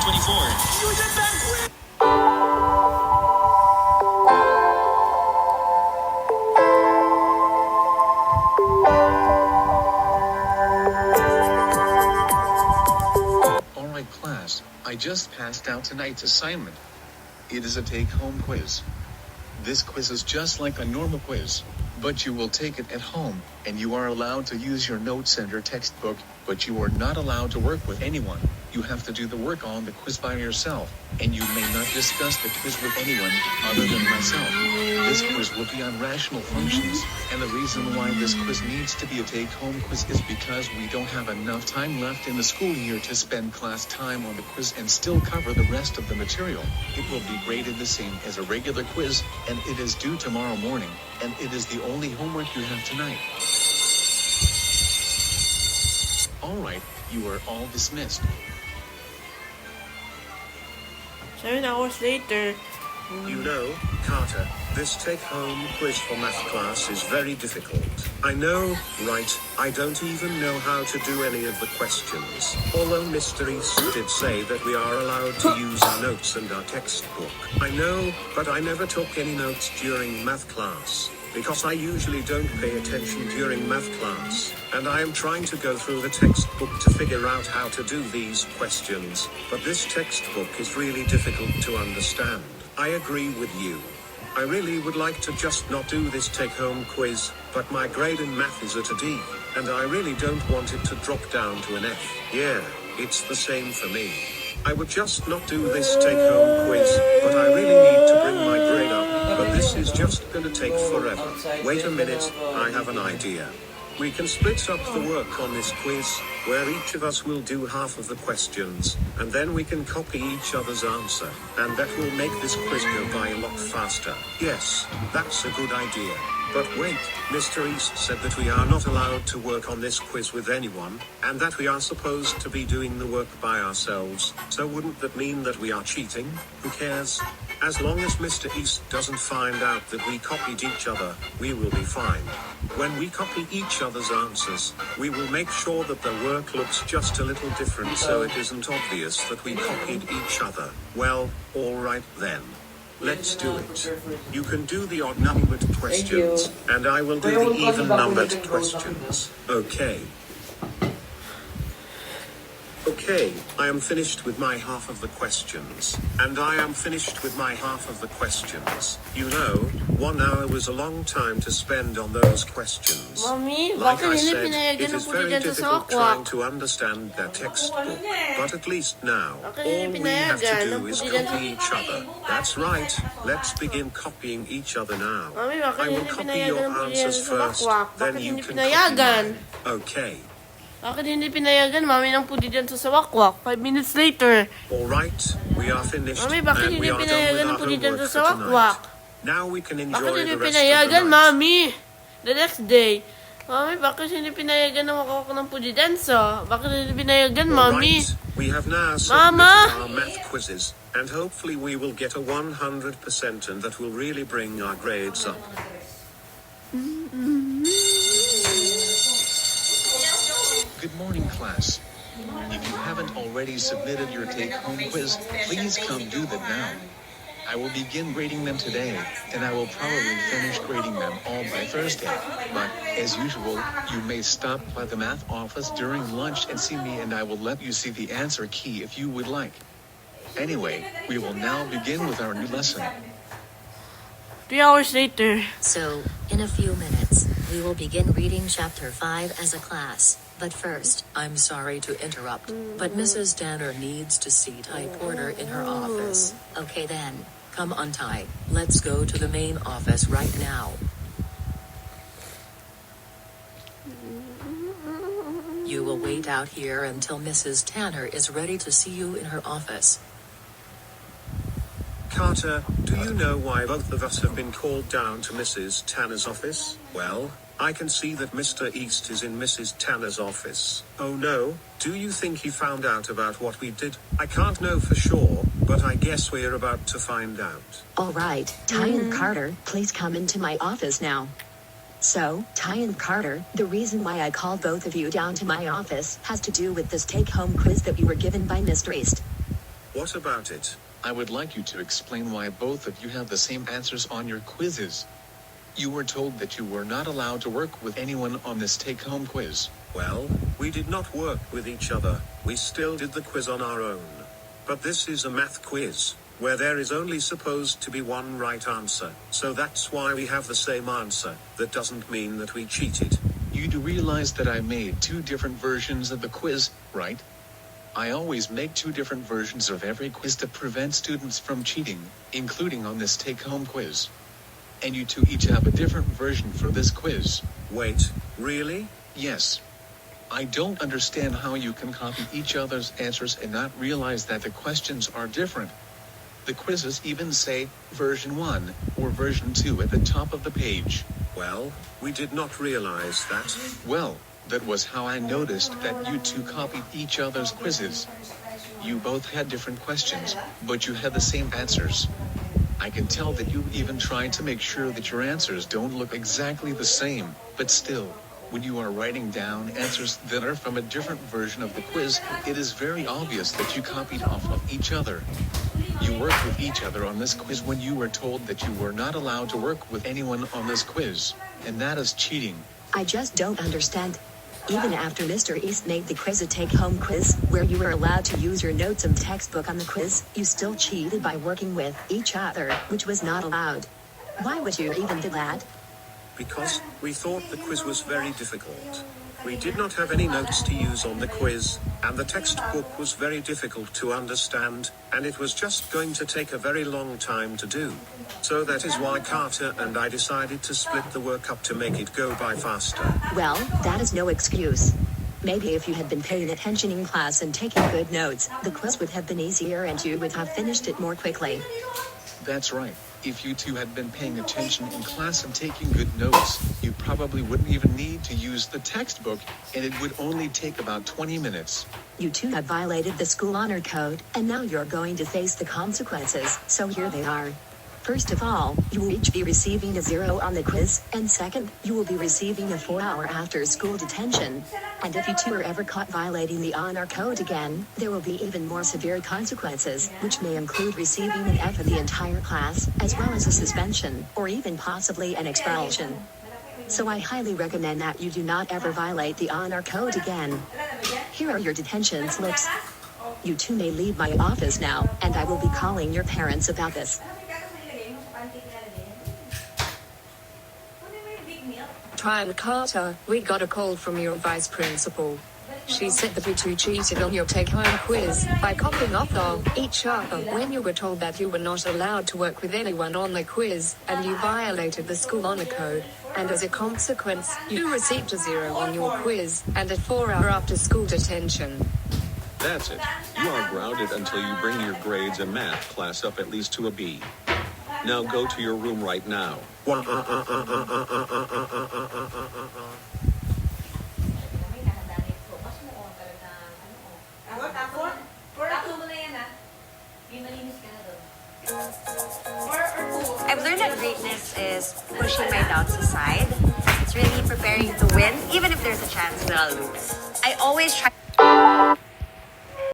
2024. You did that quick! Alright class, I just passed out tonight's assignment. It is a take-home quiz. This quiz is just like a normal quiz, but you will take it at home, and you are allowed to use your notes and your textbook, but you are not allowed to work with anyone. You have to do the work on the quiz by yourself, and you may not discuss the quiz with anyone other than myself. This quiz will be on rational functions, and the reason why this quiz needs to be a take-home quiz is because we don't have enough time left in the school year to spend class time on the quiz and still cover the rest of the material. It will be graded the same as a regular quiz, and it is due tomorrow morning, and it is the only homework you have tonight. Alright, you are all dismissed. 7 hours later. You know, Carter, this take-home quiz for math class is very difficult. I know, right? I don't even know how to do any of the questions. Although Mr. East did say that we are allowed to use our notes and our textbook. I know, but I never took any notes during math class, because I usually don't pay attention during math class, and I am trying to go through the textbook to figure out how to do these questions, but this textbook is really difficult to understand. I agree with you. I really would like to just not do this take-home quiz, but my grade in math is at a D, and I really don't want it to drop down to an F. Yeah, it's the same for me. I would just not do this take-home quiz, but I really need to bring my grade up. But this is just gonna take forever. Wait a minute, I have an idea. We can split up the work on this quiz, where each of us will do half of the questions, and then we can copy each other's answer, and that will make this quiz go by a lot faster. Yes, that's a good idea. But wait, Mr. East said that we are not allowed to work on this quiz with anyone, and that we are supposed to be doing the work by ourselves, so wouldn't that mean that we are cheating? Who cares? As long as Mr. East doesn't find out that we copied each other, we will be fine. When we copy each other's answers, we will make sure that the work looks just a little different so it isn't obvious that we copied each other. Well, alright then. Let's do it. You can do the odd-numbered questions, and I will do the even-numbered questions. Okay. Okay, I am finished with my half of the questions. And I am finished with my half of the questions. You know, 1 hour was a long time to spend on those questions. Mommy, Like bakit I hindi said, pinayagan it ng is puti very dyan sa difficult sakwak? trying to understand their textbook. But at least now, all we have to do is copy each other. That's right. Let's begin copying each other now. Mommy, bakit I will hindi copy pinayagan your ng puti dyan answers sa first, sakwak? then Bakit you hindi can pinayagan? copy mine. Okay. Bakit hindi pinayagan, Mami, ng puti dyan sa sawakwak? 5 minutes later. Alright, we are finished, Mami, bakit and we hindi are done pinayagan with ng our puti dyan homework sa for sawakwak? tonight. Now we can Bakit enjoy hindi the rest of the pinayagan, night. Mami? The next day. Mami, bakit hindi pinayagan ng makakak ng puti dyan sa? Bakit hindi pinayagan, Mami? Alright, we have now Mama! submitted our math quizzes, and hopefully we will get a 100% and that will really bring our grades up. Good morning, class. If you haven't already submitted your take-home quiz, please come do that now. I will begin grading them today, and I will probably finish grading them all by Thursday. But, as usual, you may stop by the math office during lunch and see me, and I will let you see the answer key if you would like. Anyway, we will now begin with our new lesson. 3 hours later. So, in a few minutes, we will begin reading Chapter 5 as a class. But first, I'm sorry to interrupt, but Mrs. Danner needs to see Ty Porter in her office. Okay then, come on Ty, let's go to the main office right now. You will wait out here until Mrs. Tanner is ready to see you in her office. Carter, do you know why both of us have been called down to Mrs. Tanner's office? Well, I can see that Mr. East is in Mrs. Tanner's office. Oh no, do you think he found out about what we did? I can't know for sure, but I guess we're about to find out. All right, Ty and Carter, please come into my office now. So, Ty and Carter, the reason why I called both of you down to my office has to do with this take-home quiz that we were given by Mr. East. What about it? I would like you to explain why both of you have the same answers on your quizzes. You were told that you were not allowed to work with anyone on this take-home quiz. Well, we did not work with each other, we still did the quiz on our own. But this is a math quiz, where there is only supposed to be one right answer, so that's why we have the same answer. That doesn't mean that we cheated. You do realize that I made two different versions of the quiz, right? I always make two different versions of every quiz to prevent students from cheating, including on this take-home quiz. And you two each have a different version for this quiz. Wait, really? Yes. I don't understand how you can copy each other's answers and not realize that the questions are different. The quizzes even say version 1 or version 2 at the top of the page. Well, we did not realize that. Well, that was how I noticed that you two copied each other's quizzes. You both had different questions, but you had the same answers. I can tell that you even tried to make sure that your answers don't look exactly the same, but still, when you are writing down answers that are from a different version of the quiz, it is very obvious that you copied off of each other. You worked with each other on this quiz when you were told that you were not allowed to work with anyone on this quiz, and that is cheating. I just don't understand. Even after Mr. East made the quiz a take-home quiz, where you were allowed to use your notes and textbook on the quiz, you still cheated by working with each other, which was not allowed. Why would you even do that? Because we thought the quiz was very difficult. We did not have any notes to use on the quiz, and the textbook was very difficult to understand, and it was just going to take a very long time to do. So that is why Carter and I decided to split the work up to make it go by faster. Well, that is no excuse. Maybe if you had been paying attention in class and taking good notes, the quiz would have been easier and you would have finished it more quickly. That's right. If you two had been paying attention in class and taking good notes, you probably wouldn't even need to use the textbook, and it would only take about 20 minutes. You two have violated the school honor code, and now you're going to face the consequences, so here they are. First of all, you will each be receiving a 0 on the quiz, and second, you will be receiving a 4-hour after-school detention. And if you two are ever caught violating the honor code again, there will be even more severe consequences, which may include receiving an F in the entire class, as well as a suspension, or even possibly an expulsion. So I highly recommend that you do not ever violate the honor code again. Here are your detention slips. You two may leave my office now, and I will be calling your parents about this. Trial Carter, we got a call from your vice principal. She said that you two cheated on your take-home quiz by copying off of each other when you were told that you were not allowed to work with anyone on the quiz, and you violated the school honor code. And as a consequence, you received a 0 on your quiz and a 4-hour after-school detention. That's it. You are grounded until you bring your grades in math class up at least to a B. Now go to your room right now. I've learned that greatness is pushing my doubts aside. It's really preparing to win, even if there's a chance that I'll lose. I always try.